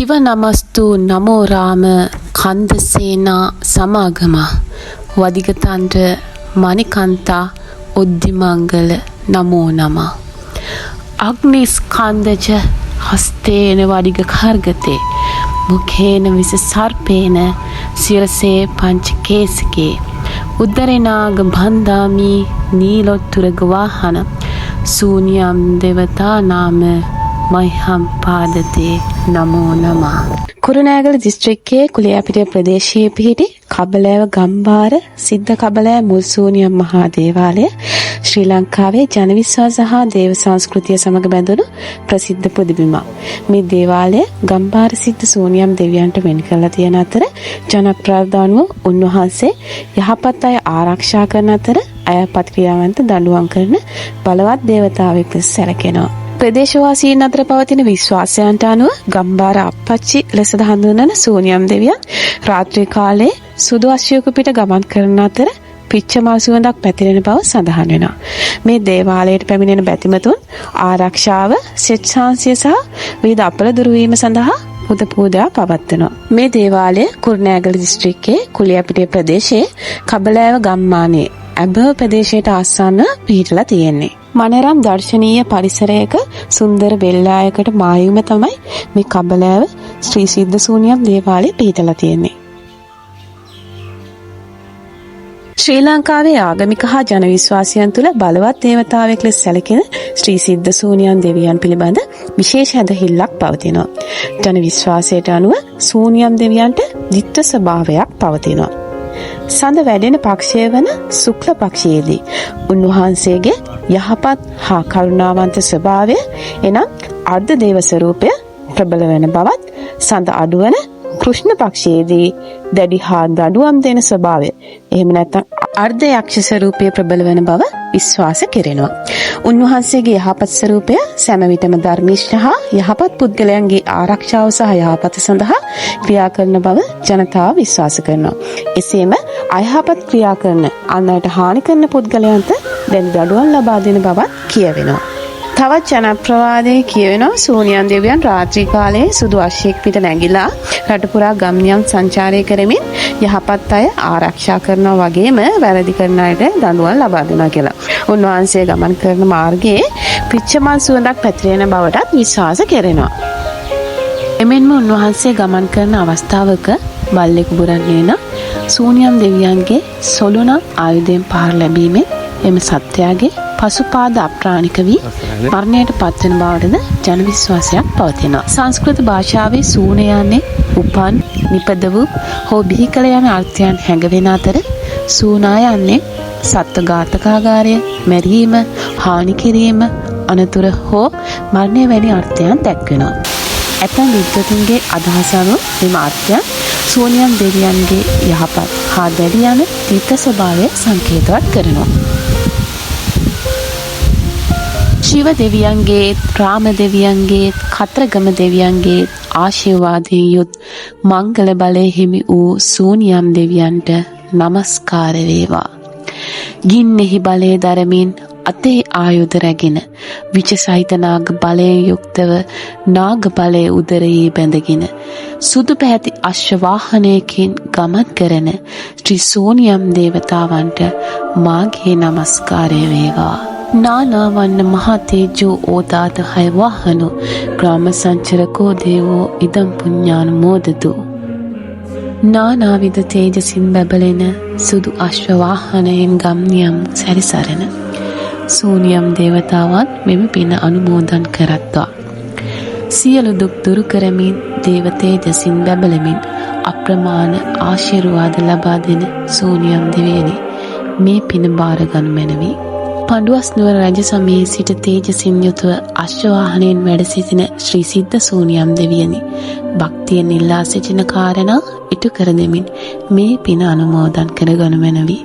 ಶಿವ ನಮಸ್ತು ನಮೋ ರಾಮ ಕಂದಸೇನಾ ಸಮಾಗಮ ವದಿಗತಾಂಡ್ರ ಮಣಿಕಾಂತ ಉದ್ದಿಮಂಗಲ ನಮೋ ನಮ ಅಗ್ನಿಸ್ಕಂದಜ ಹಸ್ತೇನ ವಡಿಗ ಖರ್ಗತೆ ಮುಖೇನ ವಿಸ ಸರ್ಪೇನ ಶಿರಸೆ ಪಂಚಕೇಸಕೆ ಉದರೇನಾಗ ಬಂದಾಮಿ ನೀಲೊತ್ತುರಗ ವಾಹನ ಶೂನ್ಯಂ ದೇವತಾ ನಾಮ මයිහම් පාදතේ නමෝ නමः. කුරුණෑගල දිස්ත්‍රික්කයේ කුලියාපිටිය ප්‍රදේශයේ පිහිටි කබලෑව ගම්බාර සිද්ධ කබලෑ මුල් සූනියම් මහා දේවාලය ශ්‍රී ලංකාවේ ජන විශ්වාස හා දේව සංස්කෘතිය සමග බැඳුණු ප්‍රසිද්ධ පුදබිමක්. මේ දේවාලය ගම්බාර සිද්ධ සූනියම් දෙවියන්ට වෙන් කරලා තියෙන අතර ජනප්‍රාර්ථනාව උන්වහන්සේ යහපත් අය ආරක්ෂා කරන අතර අයපත් ක්‍රියාවන්ත දඬුවම් කරන බලවත් දේවතාවෙක් ලෙස සැලකෙනවා. ප්‍රදේශවාසීන් අතර පවතින විශ්වාසයන්ට අනුව ගම්බාර අප්පච්චි ලෙස හඳුන්වන සූනියම් දෙවියන් රාත්‍රී කාලයේ සුදු අශ්වයක පිට ගමන් කරන අතර පිච්චමල් සුවඳක් පැතිරෙන බව සඳහන් වෙනවා. මේ දේවාලයට පැමිණෙන බැතිමතුන් ආරක්ෂාව, ස්වච්ඡාන්සිය සහ විවිධ අපල දුරු වීම සඳහා පුද පූජා පවත්වනවා. මේ දේවාලය කුරුණෑගල දිස්ත්‍රික්කයේ කුලියාපිටිය ප්‍රදේශයේ කබලෑව ගම්මානයේ අබව ප්‍රදේශයට ආසන්න පිහිටලා තියෙන්නේ. මනරම් දර්ශනීය පරිසරයක සුන්දර වෙල්ලායකට මායුම තමයි මේ කබලෑව ශ්‍රී සිද්ධ සූනියම් දේවාලය පිහිටලා තියෙන්නේ. ශ්‍රී ලංකාවේ ආගමික හා ජන විශ්වාසයන් තුළ බලවත් දේවතාවෙක් ලෙස සැලකෙන ශ්‍රී සිද්ධ සූනියම් දෙවියන් පිළිබඳ විශේෂ හැදහිල්ලක් පවතිනවා. ජන විශ්වාසයට අනුව සූනියම් දෙවියන්ට ද්විත්ව ස්වභාවයක් පවතිනවා. සඳ වැඩෙන පක්ෂය වන ශුක්ල පක්ෂයේදී උන්වහන්සේගේ යහපත් හා කරුණාවන්ත ස්වභාවය එනම් අර්ධ දේව ස්වරූපය ප්‍රබල වෙන බවත්, සඳ අඩුවන කෘෂ්ණ පක්ෂයේදී දැඩි හා දඩුවම් දෙන ස්වභාවය එහෙම නැත්නම් අර්ධ යක්ෂ ස්වරූපය ප්‍රබල වෙන බව විශ්වාස කෙරෙනවා. උන්වහන්සේගේ යහපත් ස්වරූපය සෑම විටම ධර්මිෂ්ඨ හා යහපත් පුද්ගලයන්ගේ ආරක්ෂාව සහ යහපත සඳහා ක්‍රියා කරන බව ජනතාව විශ්වාස කරනවා. එසේම අයහපත් ක්‍රියා කරන අන්නයට හානි කරන පුද්ගලයන්ට දැන් දඩුවම් ලබා දෙන බවත් කියවෙනවා. තවත් ජනප්‍රවාදයේ කියවෙනවා සූනියම් දෙවියන් රාත්‍රී කාලයේ සුදු අශ්වයෙක් පිට නැගිලා රට පුරා ගම්නියම් සංචාරය කරමින් යහපත් අය ආරක්ෂා කරනවා වගේම වැරදි කරන අයට දඬුවම් ලබා දෙනවා කියලා. උන්වහන්සේ ගමන් කරන මාර්ගයේ පිච්චමල් සුවඳක් පැතිරෙන බවටත් විශ්වාස කෙරෙනවා. එමෙන්ම උන්වහන්සේ ගමන් කරන අවස්ථාවක බල්ලෙකු බුරන්නේ නම් සූනියම් දෙවියන්ගේ සොළුණ ආයුධයෙන් පහර ලැබීමෙන් එම සත්‍යයේ පසුපාද අප්‍රාණික වී මරණයට පත්වන බවටද ජන විශ්වාසයක් පවතිනවා. සංස්කෘත භාෂාවේ සූන යන්නේ උපන්, නිපද වූ හෝ බිහි කළ යන අර්ථයන් හැඟවෙන අතර සූනා යන්නේ සත්ත්ව ඝාතකාගාරය, මැරීම, හානි කිරීම, අනතුර හෝ මරණය වැනි අර්ථයන් දැක්වෙනවා. ඇතැම් විද්වතුන්ගේ අදහස අනුව මෙම අර්ථයන් සූනියම් දෙවියන්ගේ යහපත් හා දැඩි යන ත්‍රිත්ව ස්වභාවය සංකේතවත් කරනවා. ශිව දෙවියන්ගේ, රාම දෙවියන්ගේ, කතරගම දෙවියන්ගේ ආශිර්වාදයෙන් යුත් මංගල බලය හිමි වූ සූනියම් දෙවියන්ට নমස්කාර වේවා. ගින්නෙහි බලය දරමින් අතේ ආයුධ රැගෙන විච සහිත නාග බලයෙන් යුක්තව නාග බලය උදරයේ බැඳගෙන සුදු පැහැති අශ්ව වාහනයකින් ගමන් කරන ශ්‍රී සූනියම් දේවතාවන්ට මාගේ নমස්කාරය වේවා. නානාවන්න මහතේජෝ ඕදාත හය වාහනු ග්‍රාම සංචරකෝ දේවෝ ඉදම් පුඤ්ඤාන මෝදතු. නානාවිධ තේජසින් බැබලෙන සුදු අශ්ව වාහනයෙන් ගම්නියම් සැරිසරන සූනියම් දේවතාවන් මෙම පින අනුමෝදන් කරත්වා. සියලු දුක් දුරු කරමින් දේව තේජසින් බැබලමින් අප්‍රමාණ ආශිර්වාද ලබා දෙන සූනියම් දෙවියනි මේ පින බාරගනු මැනවි. පඬුවස් නුවර රජ සමයේ සිට තේජසින් යුතුව අශ්වවාහනයෙන් වැඩ සිටින ශ්‍රී සිද්ධ සූනියම් දෙවියනි භක්තියෙන් ඉල්ලා සිටින කාරණා ඉටු කර දෙමින් මේ පින අනුමෝදන් කරගනු මැනවි.